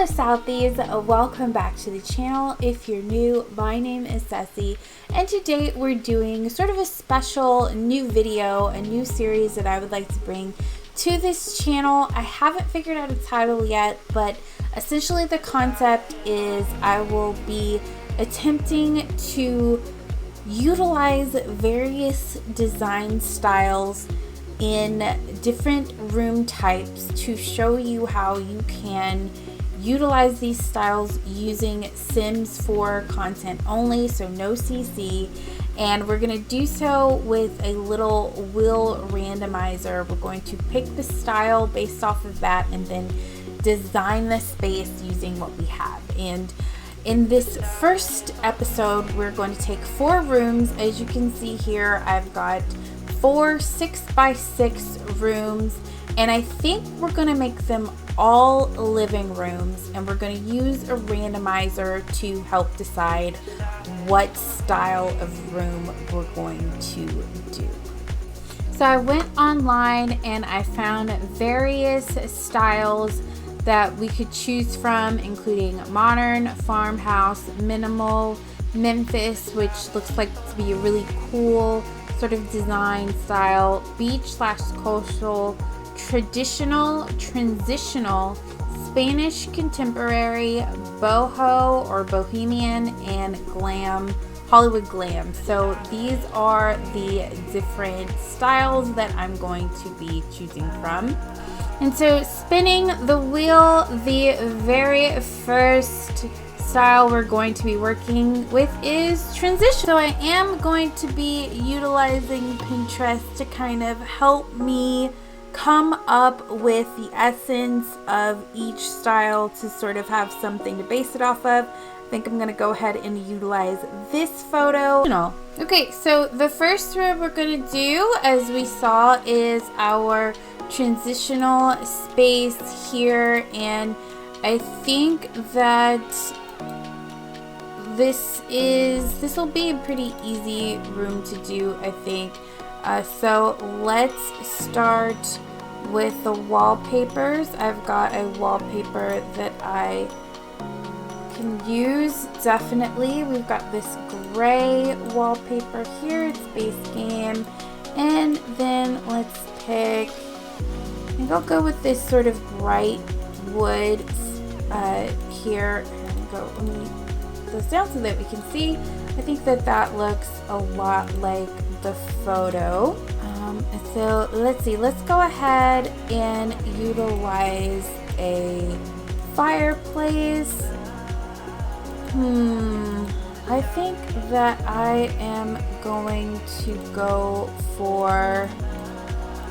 Southies, welcome back to the channel. If you're new, my name is Ceci, and today we're doing sort of a special new video, a new series that I would like to bring to this channel. I haven't figured out a title yet, but essentially the concept is I will be attempting to utilize various design styles in different room types to show you how you can utilize these styles using Sims 4 content only, so no CC. And we're going to do so with a little wheel randomizer. We're going to pick the style based off of that and then design the space using what we have. And in this first episode, we're going to take 4 rooms. As you can see here, I've got 4 6x6 rooms, and I think we're going to make them all living rooms, and we're going to use a randomizer to help decide what style of room we're going to do. So I went online and I found various styles that we could choose from, including modern, farmhouse, minimal, Memphis, which looks like to be a really cool sort of design style, beach/coastal, traditional, transitional, Spanish contemporary, boho or bohemian, and glam, Hollywood glam. So these are the different styles that I'm going to be choosing from. And so spinning the wheel, the very first style we're going to be working with is transition. So I am going to be utilizing Pinterest to kind of help me come up with the essence of each style to sort of have something to base it off of. I think I'm going to go ahead and utilize this photo. Okay, so the first room we're going to do, as we saw, is our transitional space here, and I think that this will be a pretty easy room to do, I think. So let's start with the wallpapers. I've got a wallpaper that I can use, definitely. We've got this gray wallpaper here, it's base game. And then let's pick, I think I'll go with this sort of bright wood here. Let me put this down so that we can see. I think that looks a lot like the photo. So let's see, let's go ahead and utilize a fireplace. I think that I am going to go for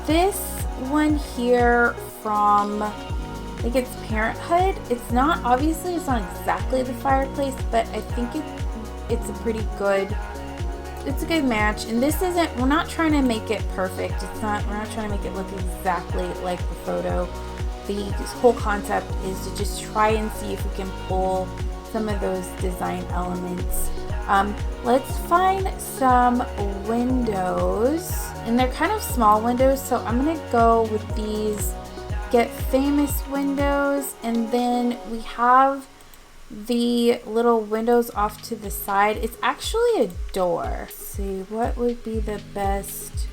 this one here from, I think it's Parenthood. It's not, obviously it's not exactly the fireplace, but I think it's a pretty good, it's a good match. And this isn't, we're not trying to make it perfect. We're not trying to make it look exactly like the photo. This whole concept is to just try and see if we can pull some of those design elements. Let's find some windows, and they're kind of small windows, so I'm gonna go with these Get Famous windows, and then we have the little windows off to the side. It's actually a door. Let's see, what would be the best?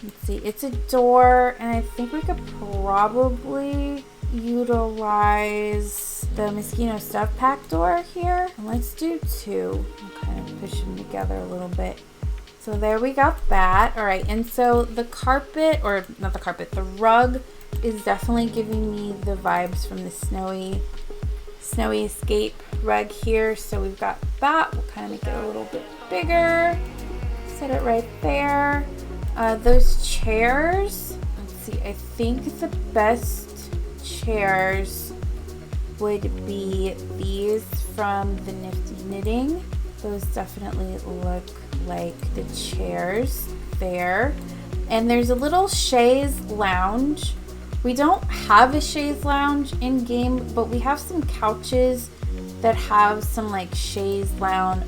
Let's see, it's a door, and I think we could probably utilize the Mosquito Stuff Pack door here. And let's do 2. I'll kind of push them together a little bit. So there we got that. All right, and so the carpet, or not the carpet, the rug is definitely giving me the vibes from the snowy escape rug here. So we've got that. We'll kind of make it a little bit bigger. Set it right there. Those chairs, let's see, I think the best chairs would be these from the Nifty Knitting. Those definitely look like the chairs there. And there's a little chaise lounge. We don't have a chaise lounge in game, but we have some couches that have some like chaise lounge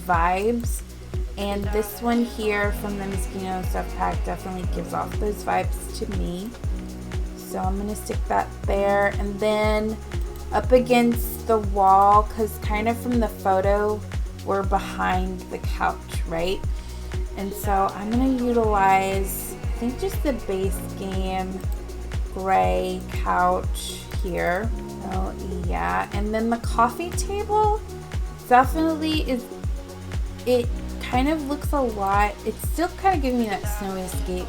vibes. And this one here from the Mosquito Stuff Pack definitely gives off those vibes to me. So I'm going to stick that there. And then up against the wall, because kind of from the photo we're behind the couch, right? And so I'm going to utilize, I think, just the base game gray couch here. Oh yeah, and then the coffee table definitely is, it kind of looks a lot, it's still kind of giving me that snowy escape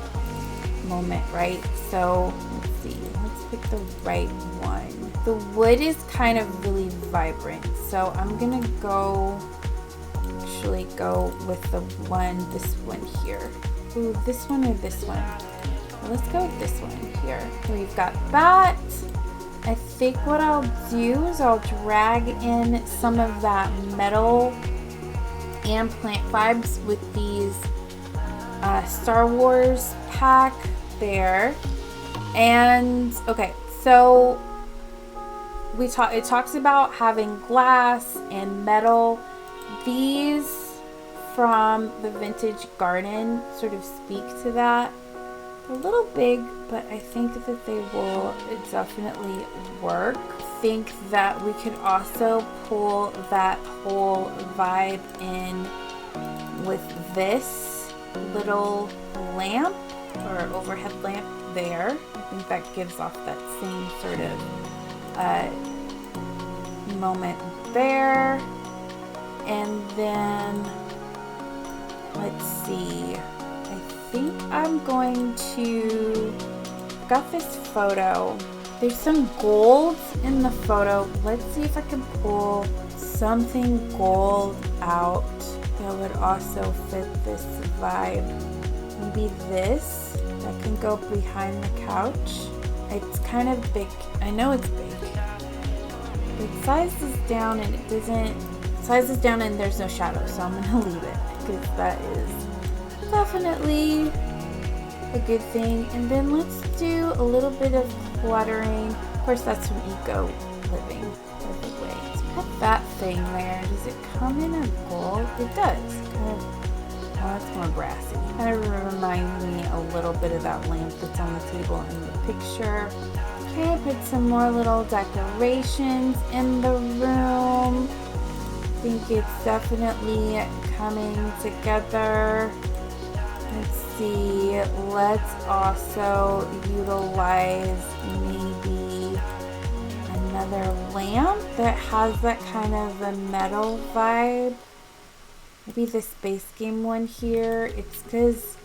moment, right? So let's see, let's pick the right one. The wood is kind of really vibrant, so I'm gonna actually go with this one here. Ooh, this one or this one? Well, let's go with this one here. We've got that. I think what I'll do is I'll drag in some of that metal and plant vibes with these Star Wars pack there. And okay, so it talks about having glass and metal. These from the Vintage Garden sort of speak to that. They're a little big, but I think that they will definitely work. I think that we could also pull that whole vibe in with this little lamp or overhead lamp there. I think that gives off that same sort of moment there. And then let's see, I think I'm going to, I've got this photo, there's some gold in the photo. Let's see if I can pull something gold out that would also fit this vibe. Maybe this that can go behind the couch. It's kind of big, I know it's big. It sizes down and it doesn't, sizes down and there's no shadow, so I'm gonna leave it because that is definitely a good thing. And then let's do a little bit of cluttering. Of course, that's from Eco Living, by the way. Let's put that thing there. Does it come in a gold? It does. Kind of, oh, it's more brassy. Kind of reminds me a little bit of that lamp that's on the table in the picture. Okay, put some more little decorations in the room. I think it's definitely coming together. Let's see, let's also utilize maybe another lamp that has that kind of a metal vibe. Maybe this base game one here. It's because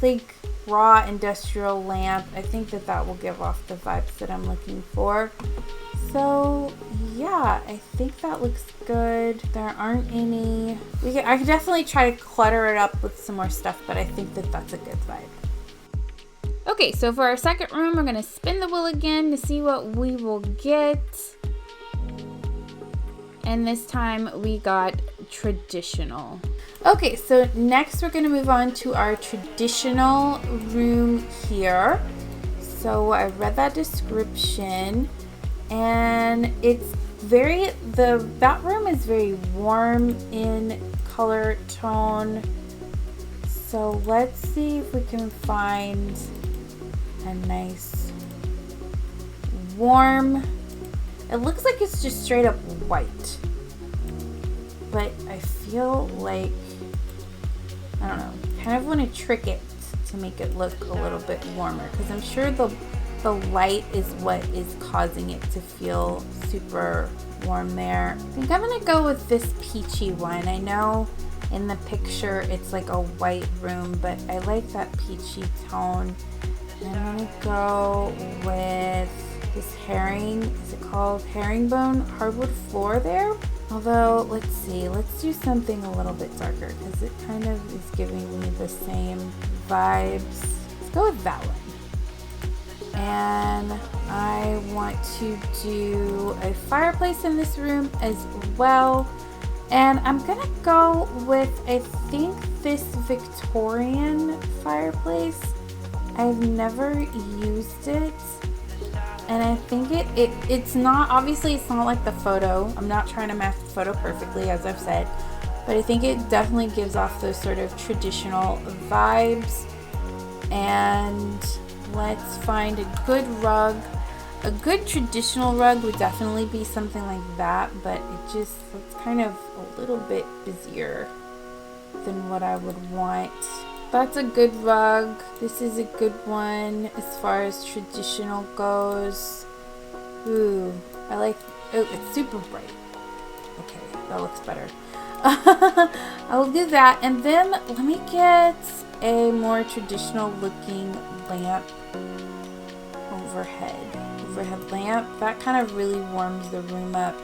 like raw industrial lamp. I think that will give off the vibes that I'm looking for. So yeah, I think that looks good. There aren't any, I could definitely try to clutter it up with some more stuff, but I think that that's a good vibe. Okay, so for our second room, we're gonna spin the wheel again to see what we will get. And this time we got traditional. Okay, so next we're gonna move on to our traditional room here. So I read that description and it's that room is very warm in color tone. So let's see if we can find a nice warm, it looks like it's just straight up white, but I feel like, I don't know, kind of want to trick it to make it look a little bit warmer, because I'm sure the light is what is causing it to feel super warm there. I think I'm gonna go with this peachy one. I know in the picture it's like a white room, but I like that peachy tone. And I'm gonna go with this is it called herringbone hardwood floor there? Although, let's see, let's do something a little bit darker because it kind of is giving me the same vibes. Let's go with that one. And I want to do a fireplace in this room as well. And I'm gonna go with, I think, this Victorian fireplace. I've never used it. And I think it's not, obviously it's not like the photo. I'm not trying to match the photo perfectly, as I've said. But I think it definitely gives off those sort of traditional vibes. And let's find a good rug. A good traditional rug would definitely be something like that, but it's kind of a little bit busier than what I would want. That's a good rug. This is a good one as far as traditional goes. Ooh, I like, oh, it's super bright. Okay, that looks better. I will do that, and then let me get a more traditional looking lamp overhead lamp. That kind of really warms the room up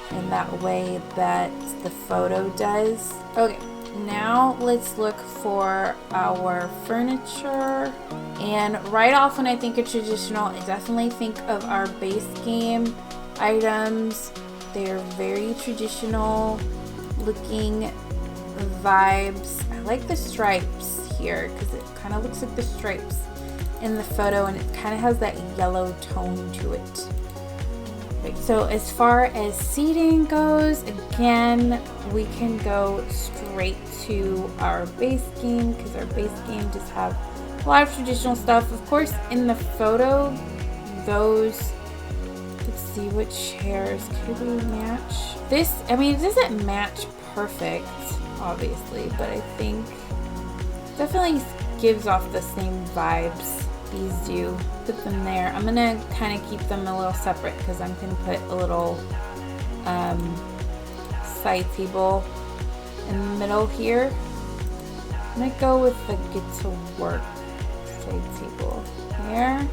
in that way that the photo does. Okay, now let's look for our furniture, and right off when I think of traditional, I definitely think of our base game items. They're very traditional looking vibes. I like the stripes here because it kind of looks like the stripes in the photo, and it kind of has that yellow tone to it. Right, so as far as seating goes, again, we can go straight to our base game because our base game does have a lot of traditional stuff. Of course, in the photo, those, let's see what chairs could we match. This, I mean, it doesn't match perfect, obviously, but I think definitely gives off the same vibes. These do. Put them there. I'm gonna kind of keep them a little separate because I'm gonna put a little side table in the middle here. I'm gonna go with the get to work side table here.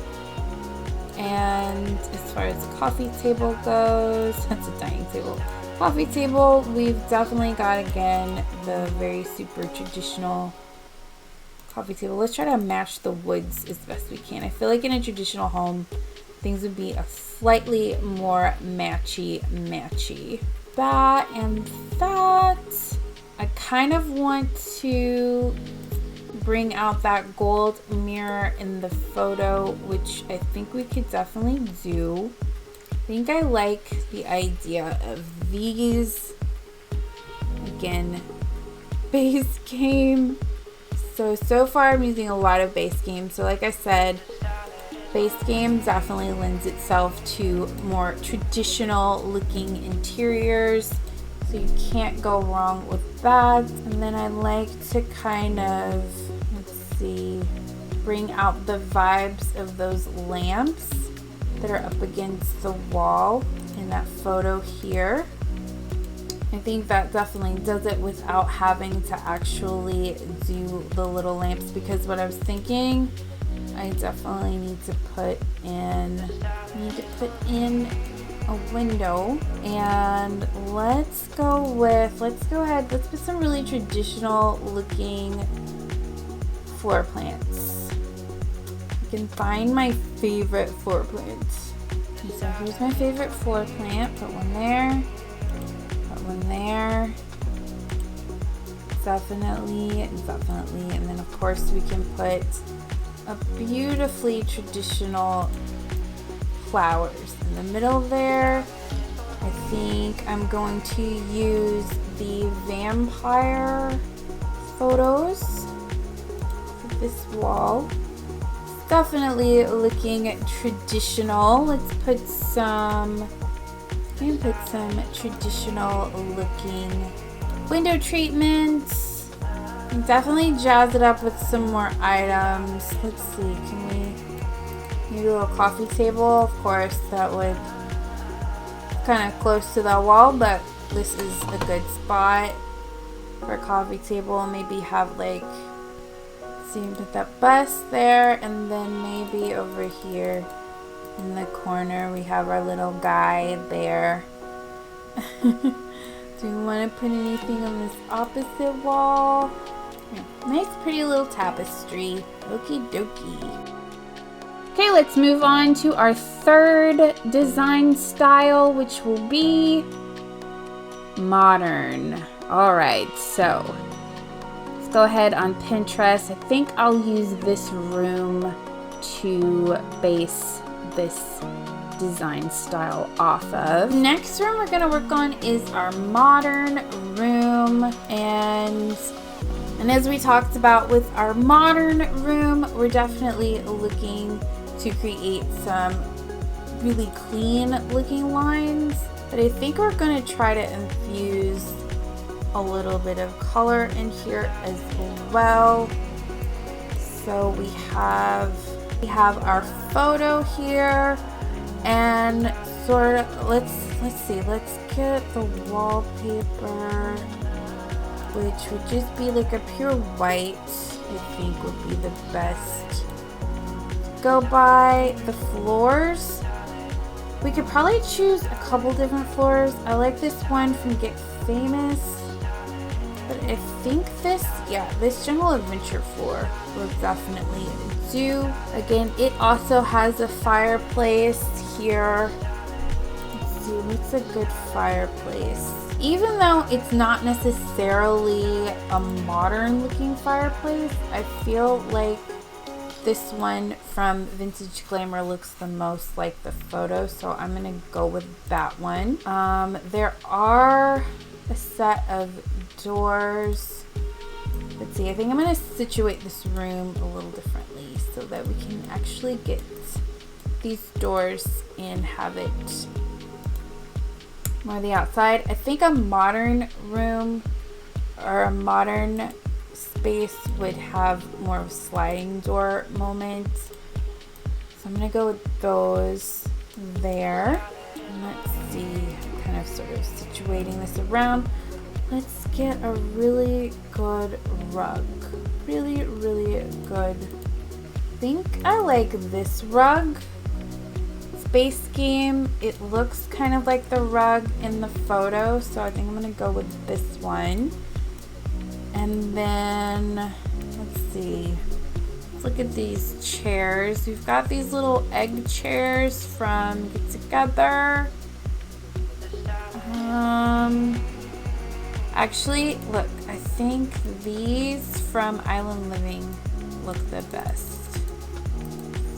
And as far as the coffee table goes, that's a dining table. Coffee table, we've definitely got, again, the very super traditional coffee table. Let's try to match the woods as best we can. I feel like in a traditional home, things would be a slightly more matchy. That and that. I kind of want to bring out that gold mirror in the photo, which I think we could definitely do. I think I like the idea of these. Again, base game. So far I'm using a lot of base game. So like I said, base game definitely lends itself to more traditional looking interiors. So you can't go wrong with that. And then I like to kind of, let's see, bring out the vibes of those lamps that are up against the wall in that photo here. I think that definitely does it without having to actually do the little lamps, because what I was thinking, I definitely need to put in a window. And let's go put some really traditional looking floor plants. I can find my favorite floor plants. And so here's my favorite floor plant. Put one there. One there, definitely, and then of course we can put a beautifully traditional flowers in the middle there. I think I'm going to use the vampire photos for this wall. It's definitely looking traditional. Let's put some traditional looking window treatments and definitely jazz it up with some more items. Let's see, can we maybe a little coffee table? Of course, that would kind of close to that wall, but this is a good spot for a coffee table. Maybe have like, let's see, put that bust there, and then maybe over here in the corner we have our little guy there. Do we want to put anything on this opposite wall? Yeah, nice pretty little tapestry. Okie dokie. Okay, let's move on to our third design style, which will be modern. Alright, so let's go ahead on Pinterest. I think I'll use this room to base this design style off of. Next room we're gonna work on is our modern room, and as we talked about with our modern room, we're definitely looking to create some really clean looking lines, but I think we're going to try to infuse a little bit of color in here as well. So we have our photo here, and sort of let's see, let's get the wallpaper, which would just be like a pure white. I think would be the best. Go by the floors. We could probably choose a couple different floors. I like this one from Get Famous, but I think this Jungle Adventure floor will definitely do. Again, it also has a fireplace here. Let's see, what's a good fireplace? Even though it's not necessarily a modern looking fireplace, I feel like this one from Vintage Glamour looks the most like the photo, so I'm gonna go with that one. There are a set of doors. Let's see, I think I'm gonna situate this room a little differently so that we can actually get these doors and have it more the outside. I think a modern room or a modern space would have more of a sliding door moment. So I'm gonna go with those there. And let's see, kind of sort of situating this around. Let's get a really good rug. Really, really good. I think I like this rug. Space Game. It looks kind of like the rug in the photo, so I think I'm gonna go with this one. And then let's see. Let's look at these chairs. We've got these little egg chairs from Get Together. Actually, look, I think these from Island Living look the best.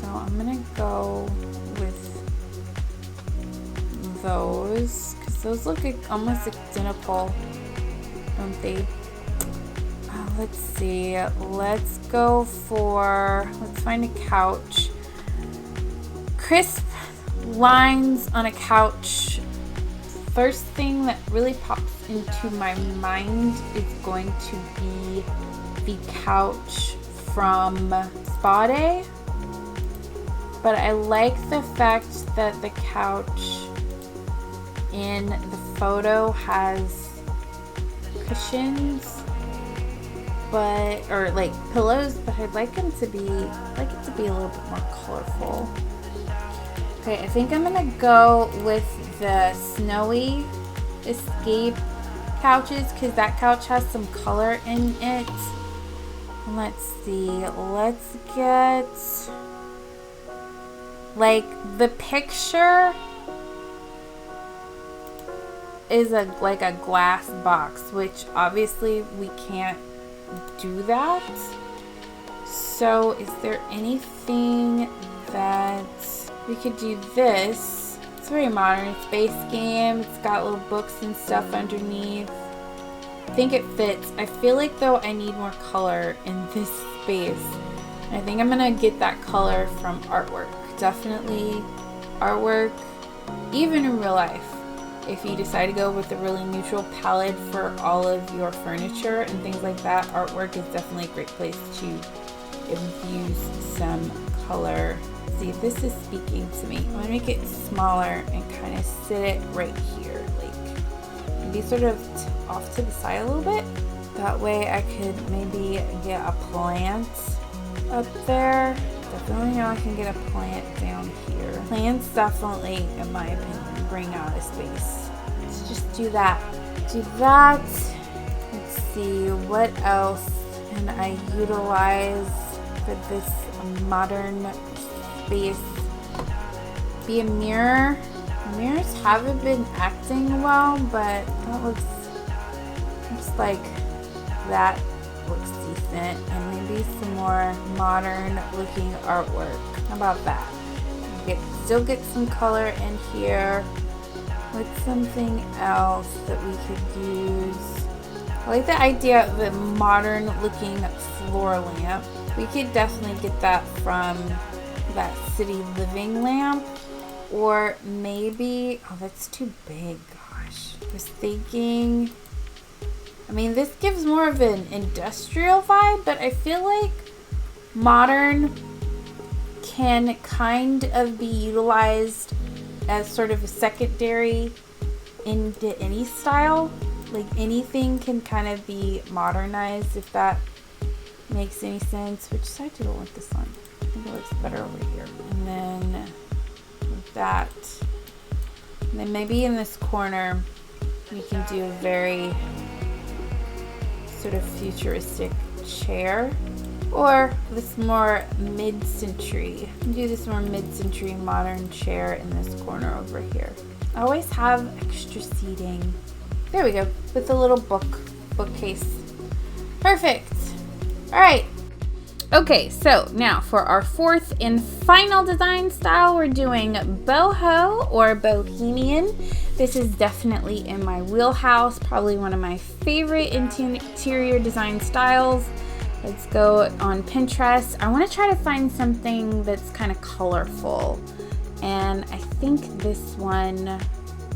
So I'm gonna go with those, because those look almost identical, don't they? Let's see, let's go for, let's find a couch. Crisp lines on a couch. First thing that really pops into my mind is going to be the couch from Spa Day. But I like the fact that the couch in the photo has cushions, or like pillows, but I'd like it to be a little bit more colorful. Okay, I think I'm gonna go with the Snowy Escape couches, because that couch has some color in it. Let's see, let's get, like, the picture is like a glass box, which obviously we can't do that. So is there anything that we could do? This, it's very modern. It's Space Game. It's got little books and stuff underneath. I think it fits. I feel like though I need more color in this space. I think I'm gonna get that color from artwork. Definitely artwork, even in real life. If you decide to go with a really neutral palette for all of your furniture and things like that, artwork is definitely a great place to infuse some color. See if this is speaking to me. I'm gonna make it smaller and kind of sit it right here, like be sort of off to the side a little bit. That way I could maybe get a plant up there. Definitely know I can get a plant down here. Plants definitely, in my opinion, bring out a space. Let's just do that. Do that. Let's see, what else can I utilize for this modern space? Be a mirror. Mirrors haven't been acting well, but that looks like that looks decent, and maybe some more modern looking artwork. How about that? Still get some color in here. What's something else that we could use? I like the idea of a modern looking floor lamp. We could definitely get that from that City Living lamp. Or maybe, oh, that's too big. Gosh, I was thinking, I mean, this gives more of an industrial vibe, but I feel like modern can kind of be utilized as sort of a secondary into any style. Like anything can kind of be modernized, if that makes any sense. Which side do I want this on? I think it looks better over here. And then that. And then maybe in this corner we can do a very sort of futuristic chair. Or this more mid-century. Do this more mid-century modern chair in this corner over here. I always have extra seating. There we go, with a little bookcase. Perfect. All right. Okay, so now for our fourth and final design style, we're doing boho or bohemian. This is definitely in my wheelhouse, probably one of my favorite interior design styles. Let's go on Pinterest. I want to try to find something that's kind of colorful. And I think this one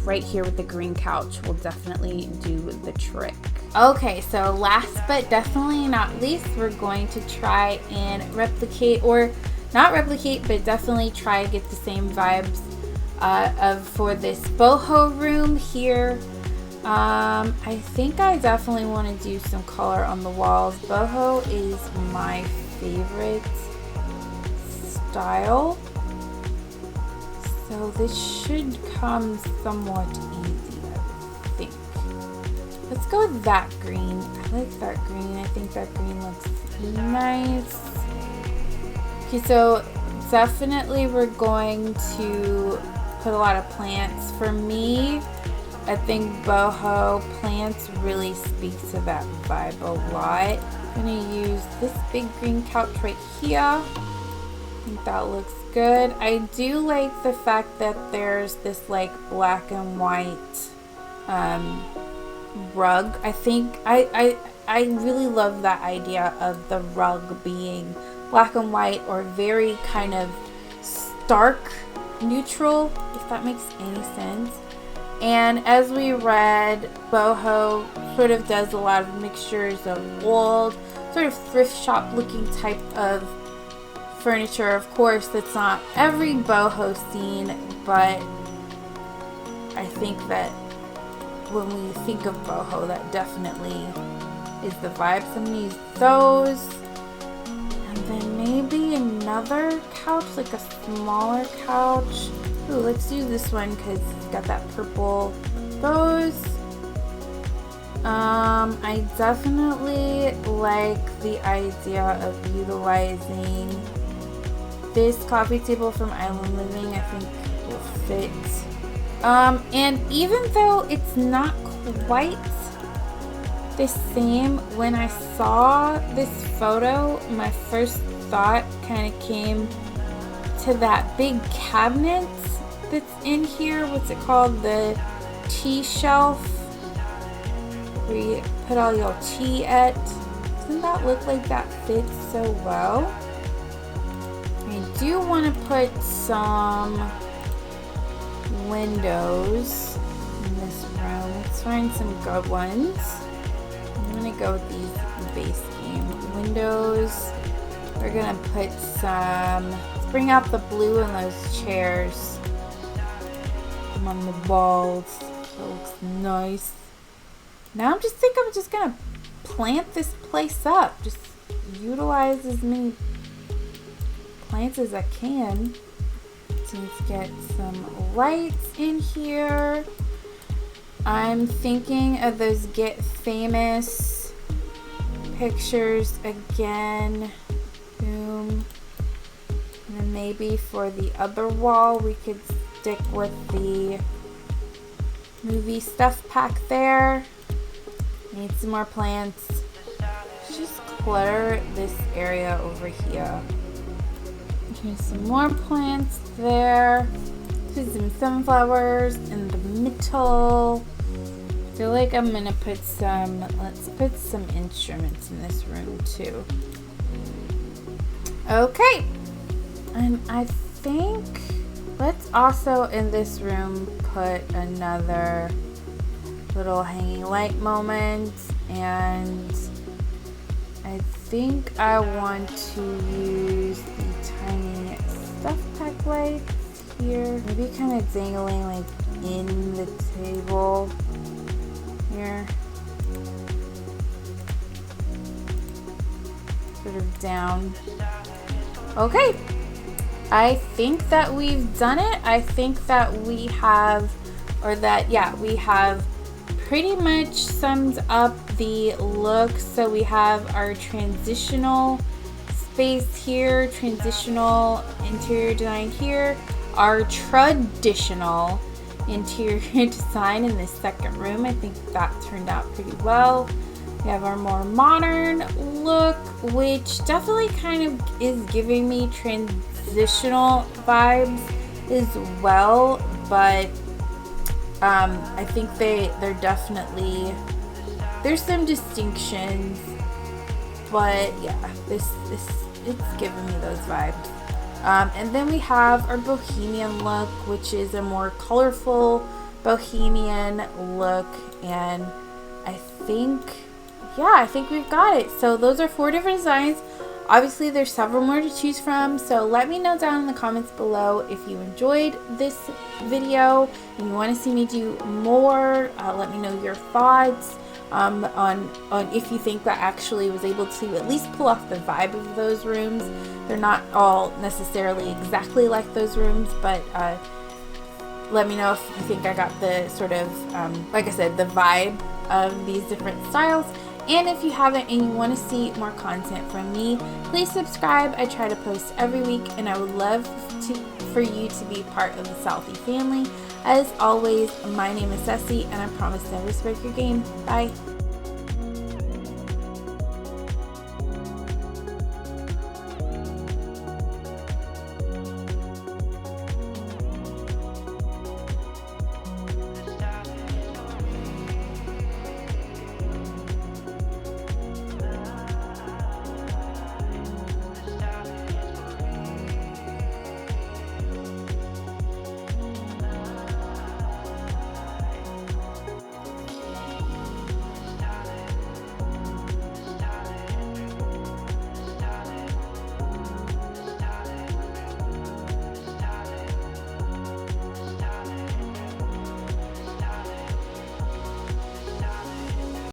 right here with the green couch will definitely do the trick. Okay, so last but definitely not least, we're going to try and replicate, or not replicate, but definitely try to get the same vibes for this boho room here. I think I definitely want to do some color on the walls. Boho is my favorite style, so this should come somewhat easy, I think. Let's go with that green. I like that green. I think that green looks nice. Okay, so definitely we're going to put a lot of plants. For me, I think boho plants really speak to that vibe a lot. I'm gonna use this big green couch right here. I think that looks good. I do like the fact that there's this like black and white rug. I think I really love that idea of the rug being black and white or very kind of stark neutral, if that makes any sense. And as we read, boho sort of does a lot of mixtures of old, sort of thrift shop looking type of furniture. Of course, that's not every boho scene, but I think that when we think of boho, that definitely is the vibe. So I'm going to use those. And then maybe another couch, like a smaller couch. Ooh, let's do this one because it's got that purple. Those. I definitely like the idea of utilizing this coffee table from Island Living. I think will fit. And even though it's not quite the same, when I saw this photo, my first thought kind of came to that big cabinet that's in here. What's it called? The tea shelf where you put all your tea at. Doesn't that look like that fits so well? I do want to put some windows in this room. Let's find some good ones. I'm going to go with these base game windows. We're going to put some, let's bring out the blue in those chairs. Them on the walls. That looks nice. Now I'm just going to plant this place up. Just utilize as many plants as I can. So let's get some lights in here. I'm thinking of those Get Famous pictures again. Boom. And then maybe for the other wall we could stick with the movie stuff pack there. Need some more plants. Just clutter this area over here. Here's some more plants there. Put some sunflowers in the middle. I feel like I'm gonna put some, let's put some instruments in this room too. Okay. And I think Let's also in this room put another little hanging light moment, and I think I want to use the tiny stuff pack lights here. Maybe kind of dangling like in the table here. Sort of down. Okay. I think that we've done it. I think that we have, we have pretty much summed up the look. So we have our transitional space here, transitional interior design here, our traditional interior design in this second room. I think that turned out pretty well. We have our more modern look, which definitely kind of is giving me transitional vibes as well, but I think they're definitely, there's some distinctions, but yeah, this it's giving me those vibes. And then we have our bohemian look, which is a more colorful bohemian look, and I think we've got it. So those are 4 different designs. Obviously there's several more to choose from, so let me know down in the comments below if you enjoyed this video and you want to see me do more. Let me know your thoughts on if you think that actually was able to at least pull off the vibe of those rooms. They're not all necessarily exactly like those rooms, but let me know if you think I got the sort of, like I said, the vibe of these different styles. And if you haven't and you want to see more content from me, please subscribe. I try to post every week, and I would love for you to be part of the Southie family. As always, my name is Ceci, and I promise never to break your game. Bye.